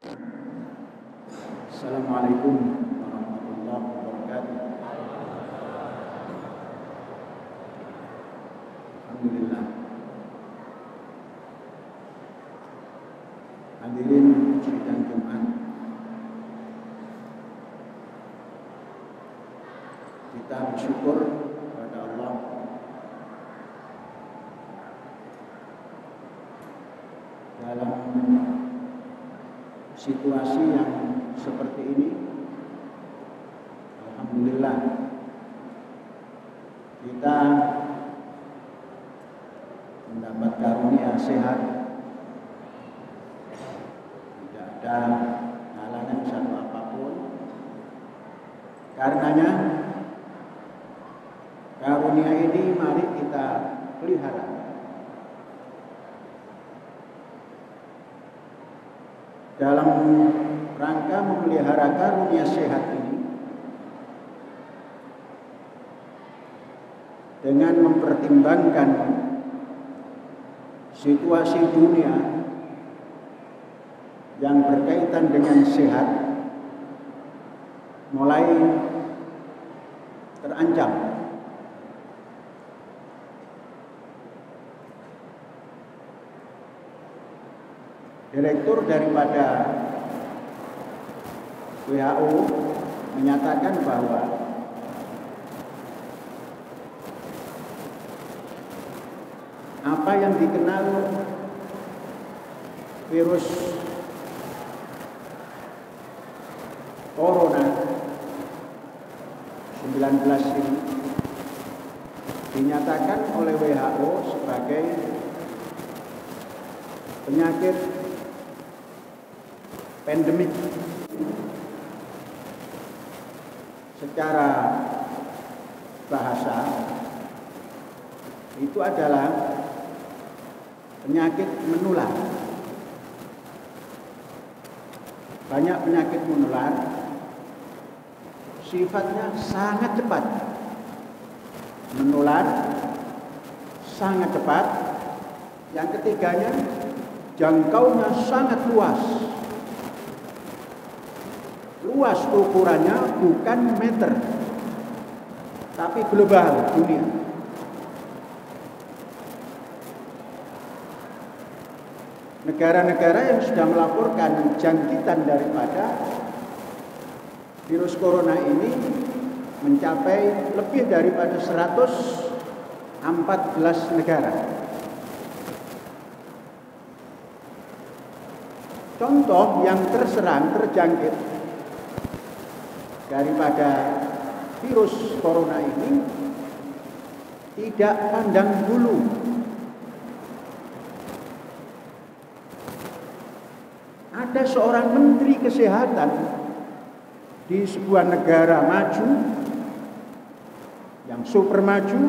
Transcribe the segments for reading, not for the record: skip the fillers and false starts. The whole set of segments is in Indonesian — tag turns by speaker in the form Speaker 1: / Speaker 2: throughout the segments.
Speaker 1: Assalamualaikum warahmatullahi wabarakatuh. Alhamdulillah. Hadirin sidang Jumat, kita bersyukur kepada Allah dalam situasi yang seperti ini. Alhamdulillah kita mendapat karunia sehat, tidak ada halangan satu apapun. Karenanya karunia ini mari kita pelihara. Dalam rangka memelihara karunia sehat ini, dengan mempertimbangkan situasi dunia yang berkaitan dengan sehat mulai terancam, Direktur daripada WHO menyatakan bahwa apa yang dikenal virus corona 19 ini dinyatakan oleh WHO sebagai penyakit pandemik. Secara bahasa itu adalah penyakit menular. Banyak penyakit menular sifatnya sangat cepat, menular sangat cepat. Yang ketiganya, jangkaunya sangat luas. Luas ukurannya bukan meter, tapi global, dunia. Negara-negara yang sudah melaporkan jangkitan daripada virus corona ini mencapai lebih daripada 114 negara. Contoh yang terjangkit daripada virus corona ini tidak pandang bulu. Ada seorang menteri kesehatan di sebuah negara maju, yang super maju,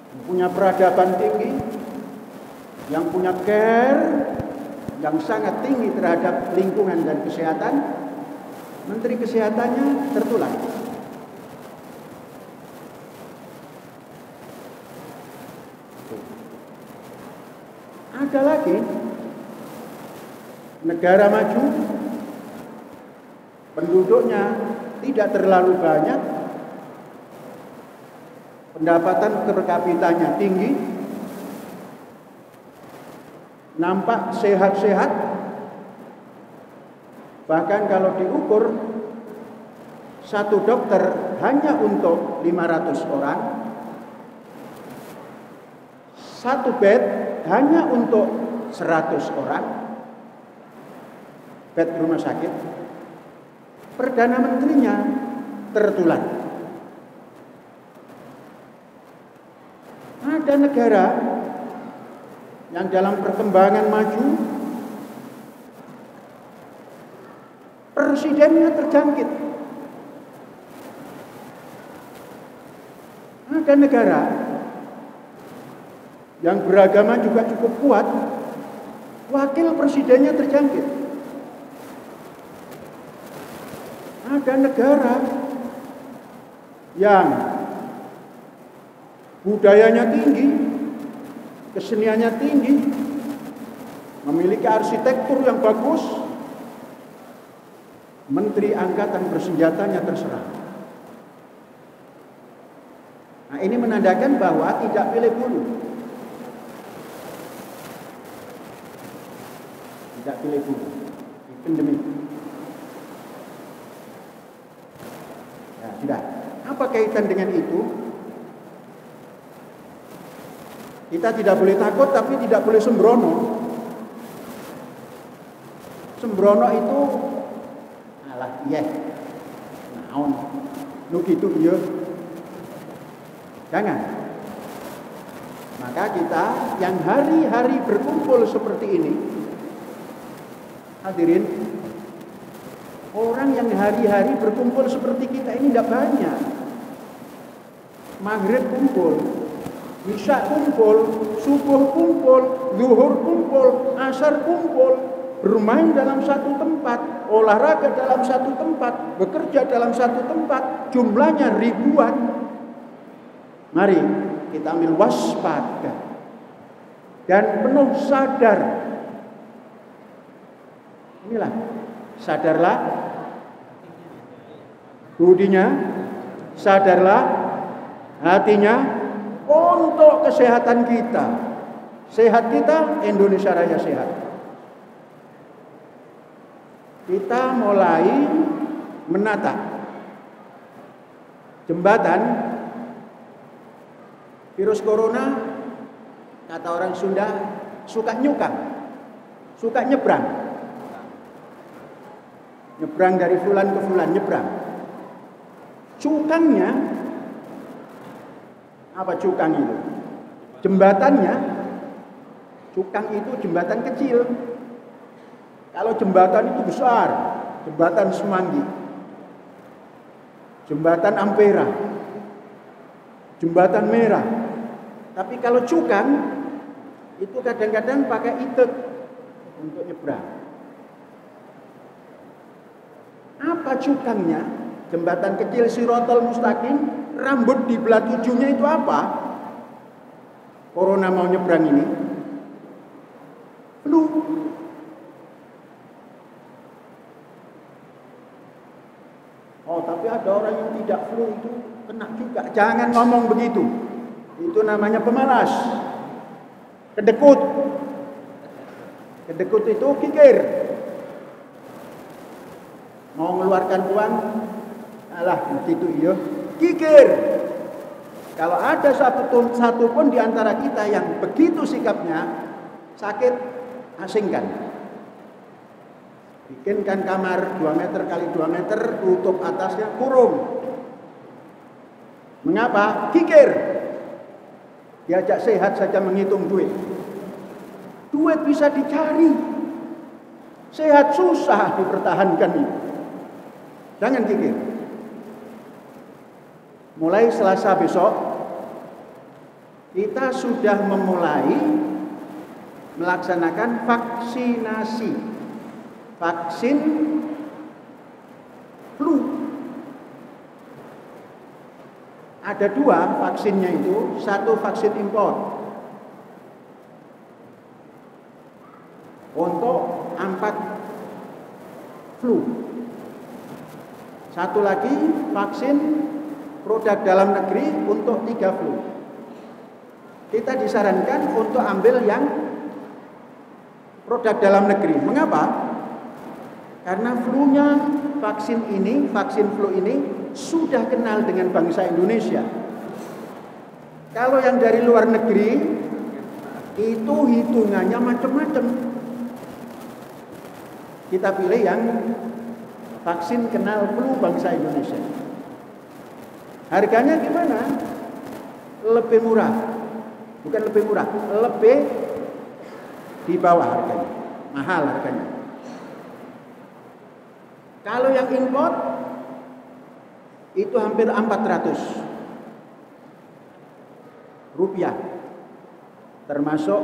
Speaker 1: yang punya peradaban tinggi, yang punya care yang sangat tinggi terhadap lingkungan dan kesehatan. Menteri kesehatannya tertular. Ada lagi negara maju, penduduknya tidak terlalu banyak, pendapatan per kapitanya tinggi, nampak sehat-sehat. Bahkan kalau diukur, satu dokter hanya untuk 500 orang, satu bed hanya untuk 100 orang, bed rumah sakit. Perdana Menterinya tertular. Ada negara yang dalam perkembangan maju, presidennya terjangkit. Ada negara yang beragama juga cukup kuat, wakil presidennya terjangkit. Ada negara yang budayanya tinggi, keseniannya tinggi, memiliki arsitektur yang bagus, Menteri Angkatan Bersenjatanya terserah. Nah, ini menandakan bahwa tidak pilih bulu. Tidak pilih bulu. Demikian. Ya, sudah. Apa kaitan dengan itu? Kita tidak boleh takut, tapi tidak boleh sembrono. Sembrono itu alah, iya. Naon. Nu gitu ya. Jangan. Maka kita yang hari-hari berkumpul seperti ini, hadirin, orang yang hari-hari berkumpul seperti kita ini tidak banyak. Maghrib kumpul, isya kumpul, subuh kumpul, zuhur kumpul, asar kumpul, bermain dalam satu tempat, olahraga dalam satu tempat, bekerja dalam satu tempat, jumlahnya ribuan. Mari kita ambil waspada dan penuh sadar. Inilah, sadarlah budinya, sadarlah hatinya untuk kesehatan kita. Sehat kita, Indonesia Raya sehat. Kita mulai menata jembatan. Virus corona, kata orang Sunda, suka nyukang, suka nyebrang. Nyebrang dari fulan ke fulan, nyebrang. Cukangnya, apa cukang itu? Jembatannya, cukang itu jembatan kecil. Kalau jembatan itu besar, jembatan Semanggi, jembatan Ampera, jembatan Merah. Tapi kalau cukang itu kadang-kadang pakai itek untuk nyebrang. Apa cukangnya? Jembatan kecil Shiratal Mustaqim, rambut di belah tujuhnya itu apa? Corona mau nyebrang ini. Flu. Oh, tapi ada orang yang tidak flu itu kena juga. Jangan ngomong begitu. Itu namanya pemalas. Kedekut. Kedekut itu kikir. Mau mengeluarkan uang, alah begitu iya. Kikir. Kalau ada satu pun di antara kita yang begitu sikapnya, sakit, asingkan. Bikinkan kamar 2 meter kali 2 meter, tutup atasnya, kurung. Mengapa? Kikir. Diajak sehat saja menghitung duit. Duit bisa dicari. Sehat susah dipertahankan ini. Jangan kikir. Mulai Selasa besok, kita sudah memulai melaksanakan vaksinasi. Vaksin flu. Ada 2 vaksinnya itu, satu vaksin impor untuk 4 flu. Satu lagi vaksin produk dalam negeri untuk 3 flu. Kita disarankan untuk ambil yang produk dalam negeri. Mengapa? Karena flu-nya vaksin flu ini sudah kenal dengan bangsa Indonesia. Kalau yang dari luar negeri itu hitungannya macam-macam. Kita pilih yang vaksin kenal flu bangsa Indonesia. Harganya gimana? Lebih murah. Bukan lebih murah, lebih di bawah harganya. Mahal harganya. Kalau yang impor itu hampir 400 rupiah, termasuk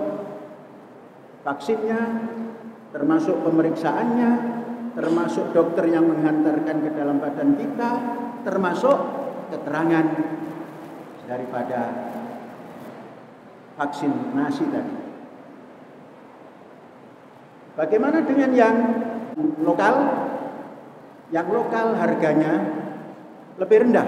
Speaker 1: vaksinnya, termasuk pemeriksaannya, termasuk dokter yang menghantarkan ke dalam badan kita, termasuk keterangan daripada vaksinasi tadi. Bagaimana dengan yang lokal, Yang lokal harganya lebih rendah,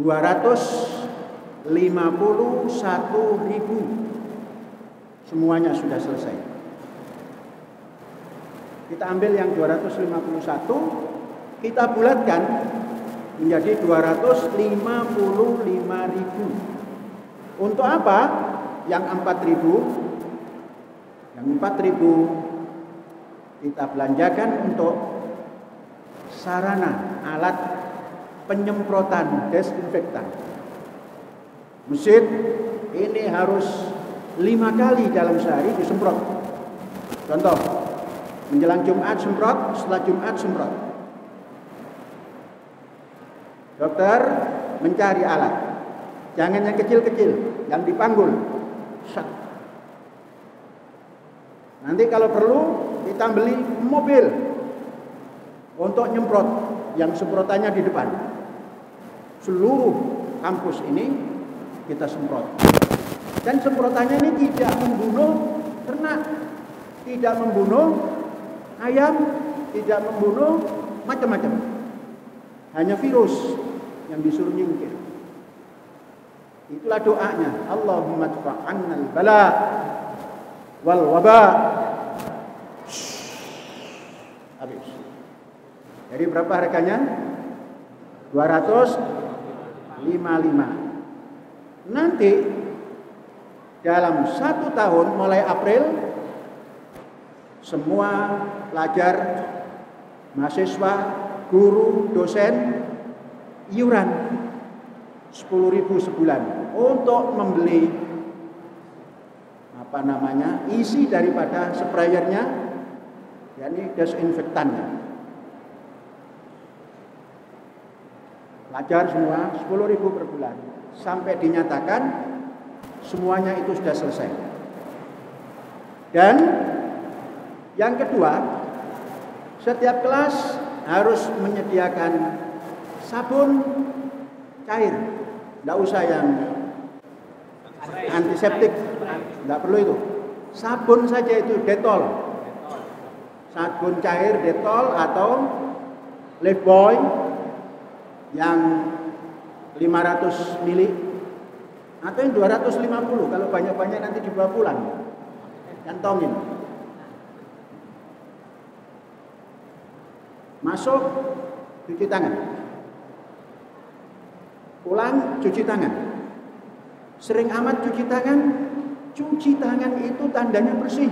Speaker 1: 251.000. Semuanya sudah selesai. Kita ambil yang 251, kita bulatkan menjadi 255.000. Untuk apa? Yang 4.000, yang 4.000 kita belanjakan untuk sarana alat penyemprotan desinfektan. Masjid ini harus 5 kali dalam sehari disemprot. Contoh, menjelang Jumat semprot, setelah Jumat semprot. Dokter mencari alat, jangan yang kecil-kecil, yang dipanggul. Nanti kalau perlu kita beli mobil untuk nyemprot, yang semprotannya di depan. Seluruh kampus ini kita semprot. Dan semprotannya ini tidak membunuh ternak, tidak membunuh ayam, tidak membunuh macam-macam. Hanya virus yang disuruh nyingkir. Itulah doanya, Allahumma dfa'annal bala wal waba. Habis. Jadi berapa harganya? 255. Nanti dalam 1 tahun mulai April, semua pelajar, mahasiswa, guru, dosen iuran 10.000 sebulan untuk membeli isi daripada sprayernya, yakni desinfektannya. Pelajar semua 10.000 per bulan sampai dinyatakan semuanya itu sudah selesai. Dan yang kedua, setiap kelas harus menyediakan sabun cair. Tidak usah yang antiseptik, tidak perlu itu. Sabun saja itu Dettol. Sabun cair Dettol atau Lifebuoy yang 500 mili atau yang 250. Kalau banyak-banyak nanti dibawa pulang, kantongin. Masuk, cuci tangan. Pulang, cuci tangan. Sering amat cuci tangan. Cuci tangan itu tandanya bersih.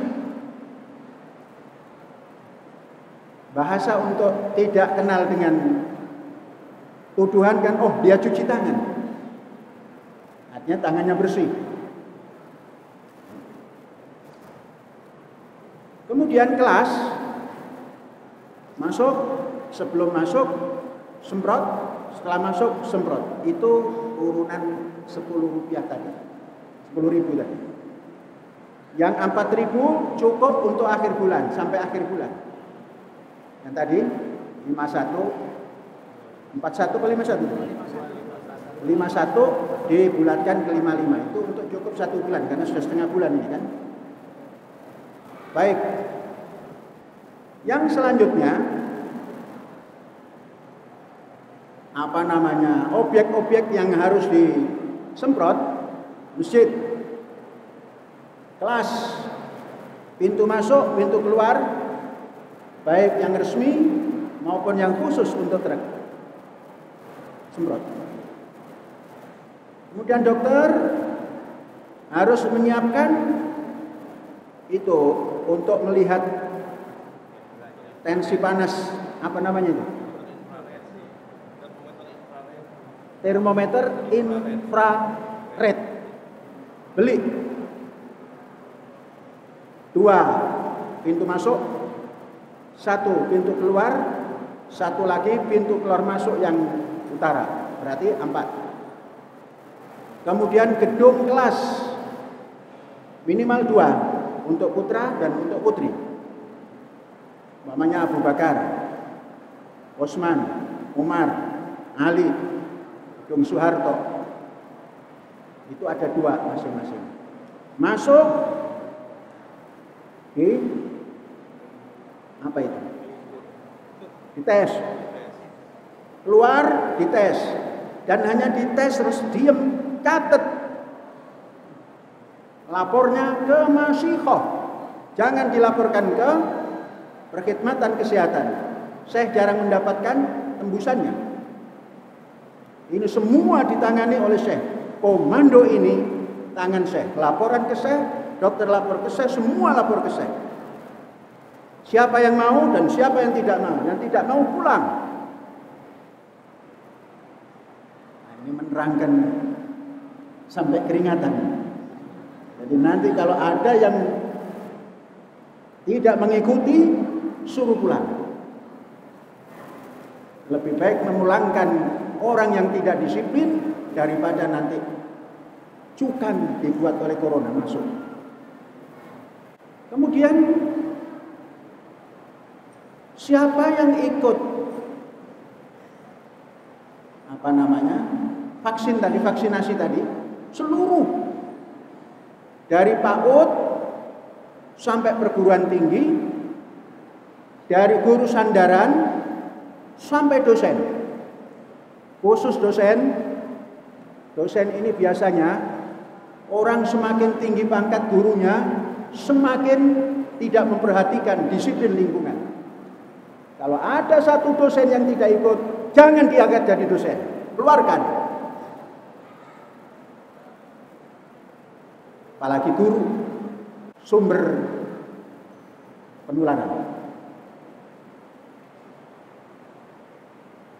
Speaker 1: Bahasa untuk tidak kenal dengan tuduhan kan, oh dia cuci tangan. Artinya tangannya bersih. Kemudian kelas, masuk, sebelum masuk semprot, setelah masuk semprot. Itu urunan 10 rupiah tadi, 10.000 tadi. Yang 4.000 cukup untuk akhir bulan, sampai akhir bulan. Yang tadi 51 41 ke 51? 51 dibulatkan ke 55. Itu untuk cukup 1 bulan, karena sudah setengah bulan ini kan. Baik. Yang selanjutnya, objek-objek yang harus disemprot, masjid, kelas, pintu masuk, pintu keluar, baik yang resmi maupun yang khusus untuk truk, semprot. Kemudian dokter harus menyiapkan itu untuk melihat tensi panas, itu? Termometer infrared. Beli 2 pintu masuk, 1 pintu keluar, 1 lagi pintu keluar masuk yang utara, berarti 4. Kemudian gedung kelas minimal 2 untuk putra dan untuk putri. Namanya Abu Bakar, Osman, Umar, Ali, Gedung Soeharto. Itu ada 2 masing-masing. Masuk di apa itu? dites, keluar dites, dan hanya dites terus diem, catet, lapornya ke Masyihoh, jangan dilaporkan ke Perkhidmatan Kesehatan. Saya jarang mendapatkan tembusannya. Ini semua ditangani oleh Syekh. Komando ini tangan Syekh. Laporan ke Syekh, dokter lapor ke Syekh, semua lapor ke Syekh. Siapa yang mau dan siapa yang tidak mau. Yang tidak mau pulang. Nah, ini menerangkan sampai keringatan. Jadi nanti kalau ada yang tidak mengikuti, suruh pulang. Lebih baik memulangkan orang yang tidak disiplin daripada nanti cukan dibuat oleh corona masuk. Kemudian siapa yang ikut vaksin tadi, vaksinasi tadi, seluruh dari PAUD sampai perguruan tinggi, dari guru sandaran sampai dosen. Khusus dosen ini biasanya orang semakin tinggi pangkat gurunya, semakin tidak memperhatikan disiplin lingkungan. Kalau ada satu dosen yang tidak ikut, jangan diangkat jadi dosen, keluarkan. Apalagi guru, sumber penularan.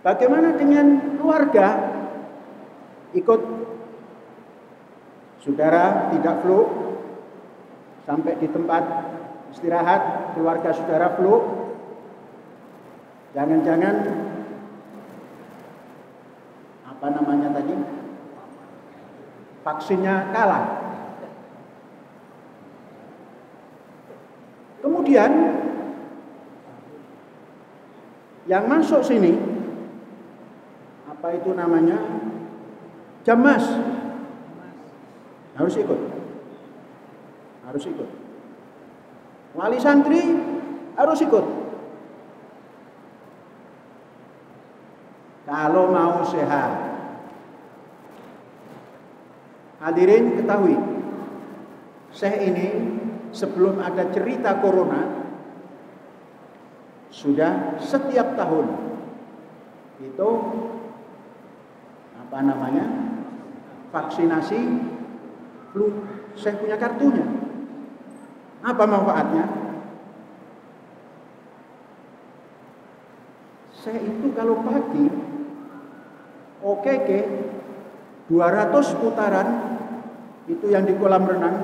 Speaker 1: Bagaimana dengan keluarga? Ikut saudara tidak flu, sampai di tempat istirahat keluarga saudara flu, jangan-jangan vaksinnya kalah. Kemudian yang masuk sini Jamas harus ikut. Wali santri harus ikut. Kalau mau sehat. Hadirin ketahui, Syekh ini sebelum ada cerita corona sudah setiap tahun itu vaksinasi flu. Saya punya kartunya. Apa manfaatnya? Saya itu kalau pagi OKK 200 putaran itu yang di kolam renang,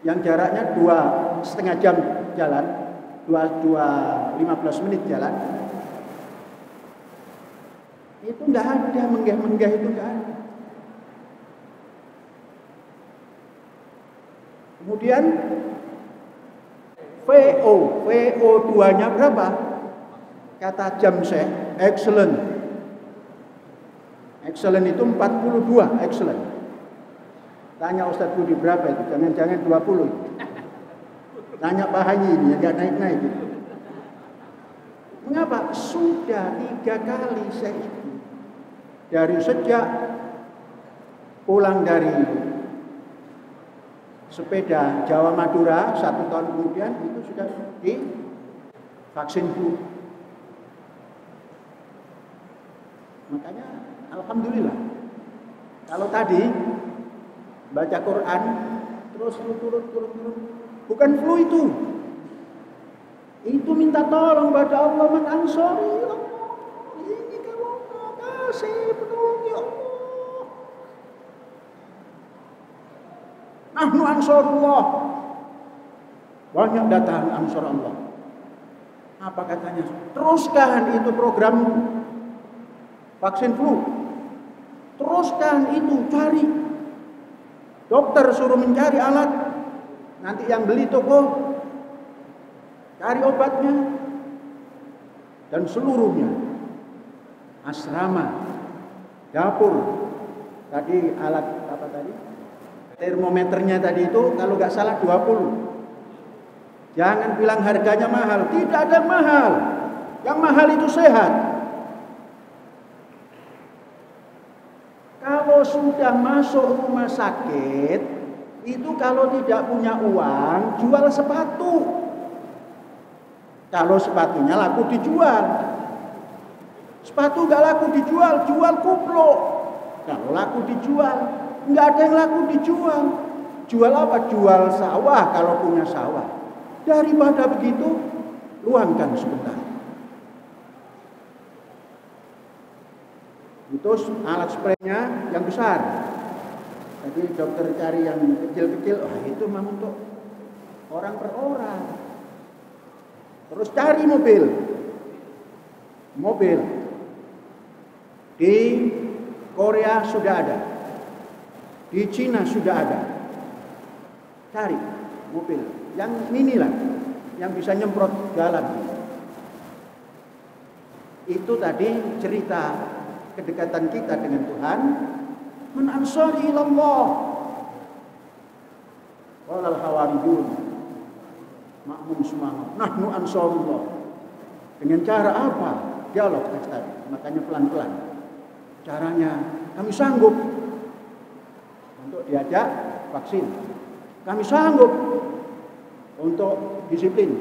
Speaker 1: yang jaraknya 2,5 jam jalan, 15 menit jalan. Itu enggak ada, menggah itu enggak ada. Kemudian VO2-nya berapa? Kata Jamseh, excellent. Excellent itu 42, excellent. Tanya Ustaz Budi berapa itu? Jangan-jangan 20. Tanya Pak Haji ini, enggak naik-naik itu. Mengapa? Sudah 3 kali saya itu. Dari sejak pulang dari sepeda Jawa Madura 1 tahun kemudian itu sudah divaksin flu. Makanya alhamdulillah. Kalau tadi baca Quran terus turun. Bukan flu itu. Itu minta tolong pada Allah, man ansori Allah. Ini kalau Allah kasih penolong ya Allah. Nahnu ansorullah. Banyak datang ansor Allah. Apa katanya? Teruskan itu program vaksin flu. Teruskan itu, cari. Dokter suruh mencari alat. Nanti yang beli toko, cari obatnya. Dan seluruhnya. Asrama, dapur. Tadi alat apa tadi? Termometernya tadi itu kalau nggak salah 20. Jangan bilang harganya mahal. Tidak ada mahal. Yang mahal itu sehat. Kalau sudah masuk rumah sakit, itu kalau tidak punya uang, jual sepatu. Kalau sepatunya laku dijual. Sepatu gak laku dijual, jual kupluk. Kalau laku dijual, nggak ada yang laku dijual. Jual apa? Jual sawah kalau punya sawah. Daripada begitu, luangkan sebentar. Itu alat spraynya yang besar. Jadi dokter cari yang kecil-kecil, itu memang untuk orang per orang. Terus cari mobil. Di Korea sudah ada. Di Cina sudah ada. Cari mobil yang mini lah, yang bisa nyemprot jalan. Itu tadi cerita kedekatan kita dengan Tuhan. Man ansari ilallah. Walal hawariyun. Makmum semangat. Nahnu ansarullah. Dengan cara apa? Dialog tadi. Makanya pelan-pelan. Caranya kami sanggup untuk diajak vaksin. Kami sanggup untuk disiplin.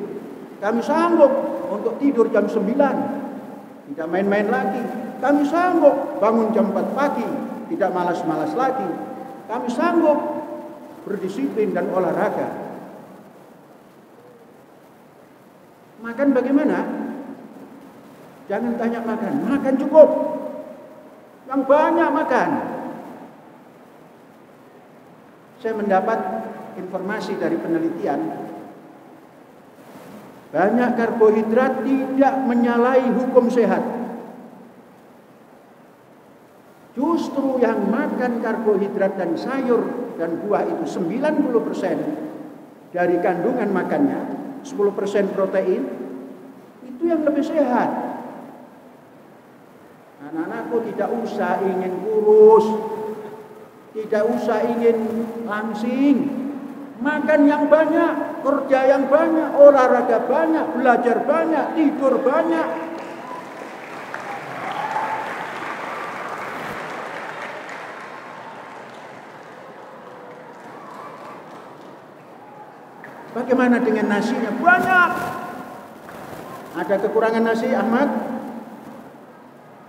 Speaker 1: Kami sanggup untuk tidur jam 9. Tidak main-main lagi. Kami sanggup bangun jam 4 pagi. Tidak malas-malas lagi. Kami sanggup berdisiplin dan olahraga. Makan bagaimana? Jangan tanya makan. Makan cukup. Yang banyak makan. Saya mendapat informasi dari penelitian. Banyak karbohidrat tidak menyalahi hukum sehat. Justru yang makan karbohidrat dan sayur dan buah itu 90% dari kandungan makannya, 10% protein, itu yang lebih sehat. Anak-anakku tidak usah ingin kurus, tidak usah ingin langsing. Makan yang banyak, kerja yang banyak, olahraga banyak, belajar banyak, tidur banyak. Bagaimana dengan nasinya? Banyak. Ada kekurangan nasi, Ahmad?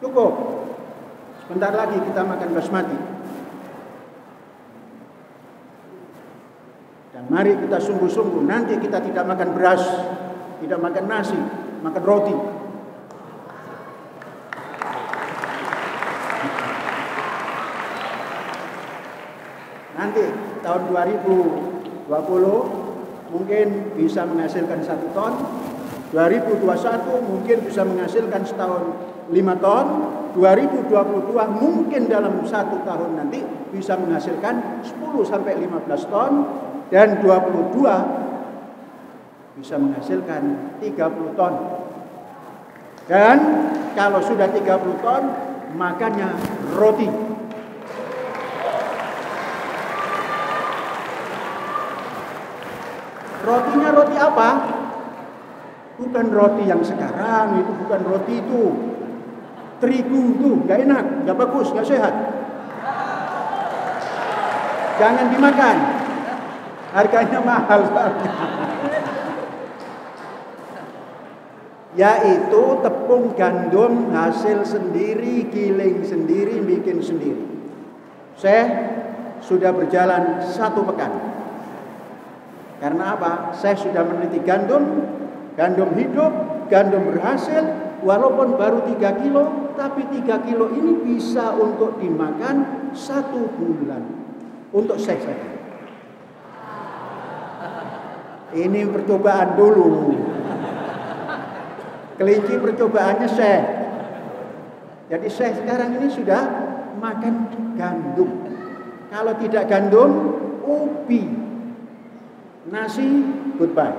Speaker 1: Cukup. Sebentar lagi kita makan basmati. Dan mari kita sungguh-sungguh. Nanti kita tidak makan beras, tidak makan nasi, makan roti. Nanti tahun 2020 mungkin bisa menghasilkan 1 ton, 2021 mungkin bisa menghasilkan setahun 5 ton, 2022 mungkin dalam 1 tahun nanti bisa menghasilkan 10-15 ton, dan 22 bisa menghasilkan 30 ton. Dan kalau sudah 30 ton, makannya roti. Rotinya roti apa? Bukan roti yang sekarang, itu bukan roti itu. Terigu itu, gak enak, gak bagus, gak sehat. Jangan dimakan. Harganya mahal soalnya. Yaitu tepung gandum hasil sendiri, giling sendiri, bikin sendiri. Saya sudah berjalan 1 pekan. Karena apa? Saya sudah meneliti gandum hidup, gandum berhasil, walaupun baru 3 kilo, tapi 3 kilo ini bisa untuk dimakan 1 bulan. Untuk saya saja. Ini percobaan dulu. Kelinci percobaannya saya. Jadi saya sekarang ini sudah makan gandum. Kalau tidak gandum, ubi. Nasi, goodbye.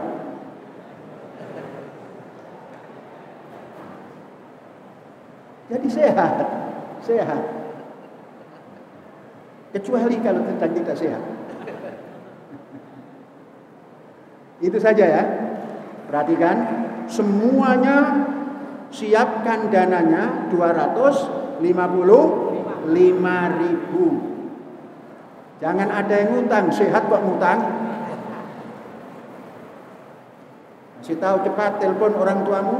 Speaker 1: Jadi sehat. Kecuali kalau tentang kita sehat. Itu saja ya. Perhatikan, semuanya siapkan dananya 255.000. Jangan ada yang ngutang, sehat kok ngutang. Kasih tahu cepat, telepon orang tuamu.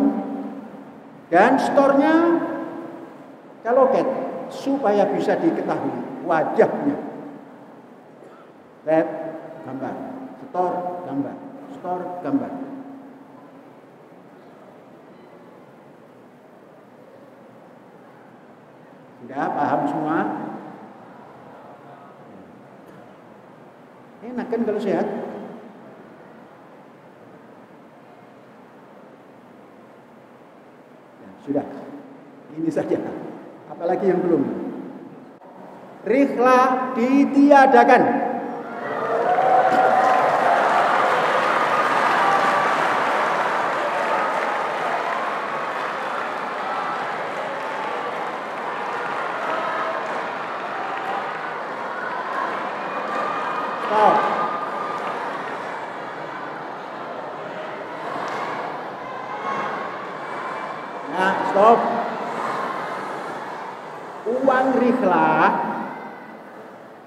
Speaker 1: Dan store-nya caloket supaya bisa diketahui wajahnya. Red gambar, store gambar, store gambar. Sudah paham semua? Enak kan kalau sehat? Ya, sudah. Ini saja. Apalagi yang belum. Rihlah ditiadakan. Stop. Nah, stop. Uang rihlah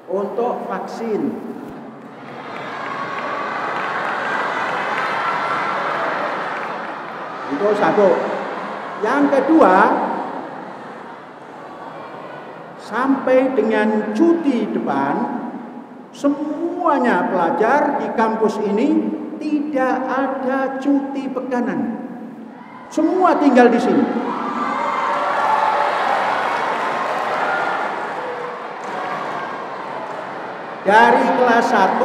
Speaker 1: untuk vaksin. Itu satu. Yang kedua, sampai dengan cuti depan, semuanya pelajar di kampus ini tidak ada cuti pekanan. Semua tinggal di sini. Dari kelas 1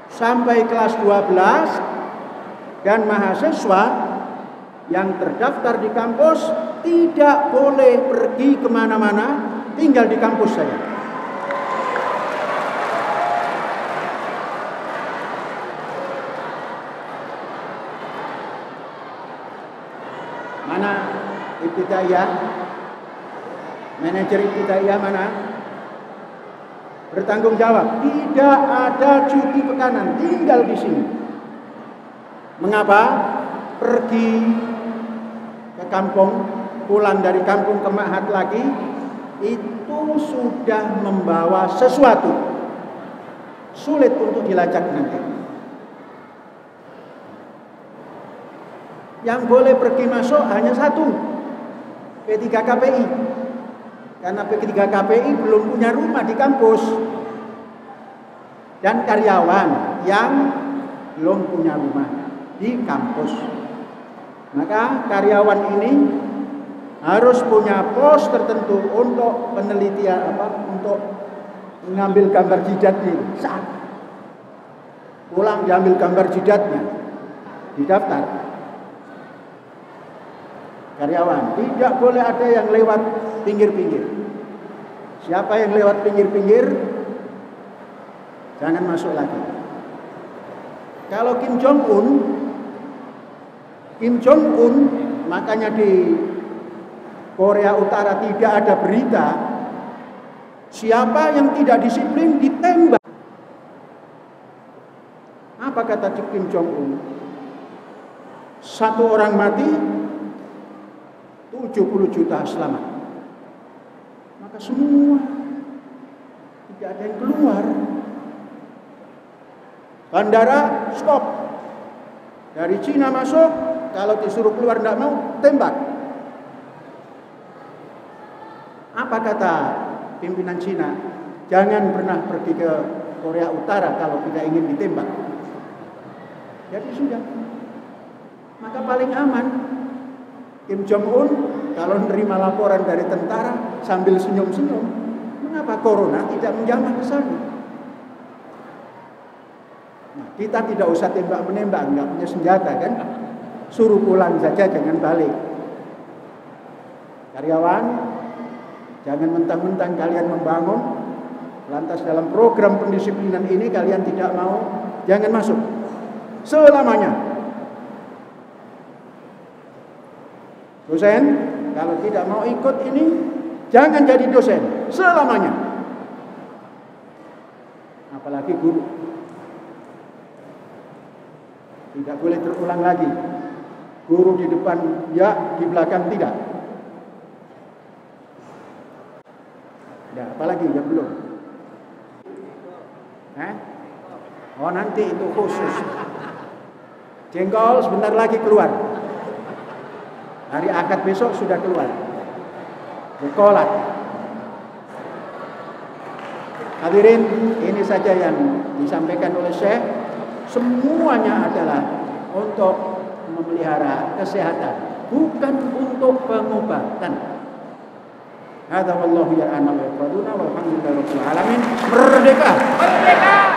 Speaker 1: sampai kelas 12 dan mahasiswa yang terdaftar di kampus tidak boleh pergi kemana-mana, tinggal di kampus saja. Mana Ibtidaiyah? Manajer Ibtidaiyah mana? Bertanggung jawab. Tidak ada cuti pekanan, tinggal di sini. Mengapa? Pergi ke kampung, pulang dari kampung ke Ma'had lagi, itu sudah membawa sesuatu. Sulit untuk dilacak nanti. Yang boleh pergi masuk hanya satu, P3KPI. Karena P3KPI belum punya rumah di kampus. Dan karyawan yang belum punya rumah di kampus. Maka karyawan ini harus punya pos tertentu untuk penelitian untuk mengambil gambar jidatnya. Saat pulang diambil gambar jidatnya, didaftar. Karyawan tidak boleh ada yang lewat pinggir-pinggir. Siapa yang lewat pinggir-pinggir, jangan masuk lagi. Kalau Kim Jong Un, makanya di Korea Utara tidak ada berita, siapa yang tidak disiplin ditembak. Apa kata Kim Jong Un? Satu orang mati, 70 juta selamat. Maka semua tidak ada yang keluar. Bandara stop. Dari Cina masuk, kalau disuruh keluar tidak mau, tembak. Apa kata pimpinan Cina? Jangan pernah pergi ke Korea Utara kalau tidak ingin ditembak. Jadi sudah. Maka paling aman Kim Jong Un kalau menerima laporan dari tentara sambil senyum-senyum, mengapa corona tidak menjamah ke sana? Nah, kita tidak usah tembak-menembak, nggak punya senjata kan? Suruh pulang saja, jangan balik. Karyawan, jangan mentang-mentang kalian membangun, lantas dalam program pendisiplinan ini kalian tidak mau, jangan masuk selamanya. Dosen, kalau tidak mau ikut ini, jangan jadi dosen selamanya. Apalagi guru. Tidak boleh terulang lagi. Guru di depan ya, di belakang tidak. Ya, apalagi yang belum? Oh, nanti itu khusus. Jengkol sebentar lagi keluar. Hari Akad besok sudah keluar. Kolak. Hadirin, ini saja yang disampaikan oleh Syekh. Semuanya adalah untuk memelihara kesehatan, bukan untuk pengobatan. Hadza wallahu ya'lamu wa yaquluna walhamdulillahi rabbil alamin. Merdeka! Merdeka!